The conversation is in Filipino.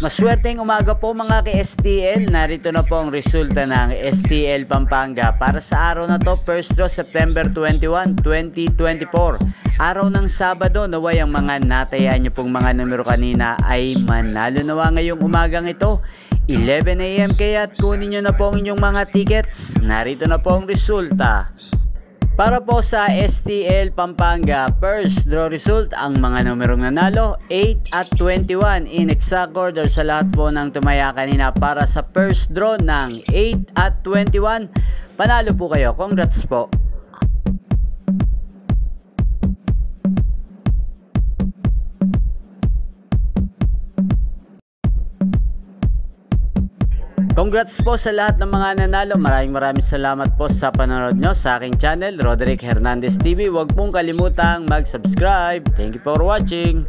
Maswerteng umaga po mga ka-STL. Narito na po ang resulta ng STL Pampanga para sa araw na to, 1st draw September 21, 2024. Araw ng Sabado, naway ang mga nataya nyo pong mga numero kanina ay manalo nawa ngayong umagang ito. 11 AM kaya kunin nyo na po ang inyong mga tickets. Narito na po ang resulta. Para po sa STL Pampanga, first draw result, ang mga numerong nanalo, 8 at 21 in exact order sa lahat po ng tumaya kanina para sa first draw ng 8 at 21. Panalo po kayo. Congrats po. Congrats po sa lahat ng mga nanalo. Maraming salamat po sa panonood nyo sa aking channel, Roderick Hernandez TV. Huwag pong kalimutang mag-subscribe. Thank you for watching.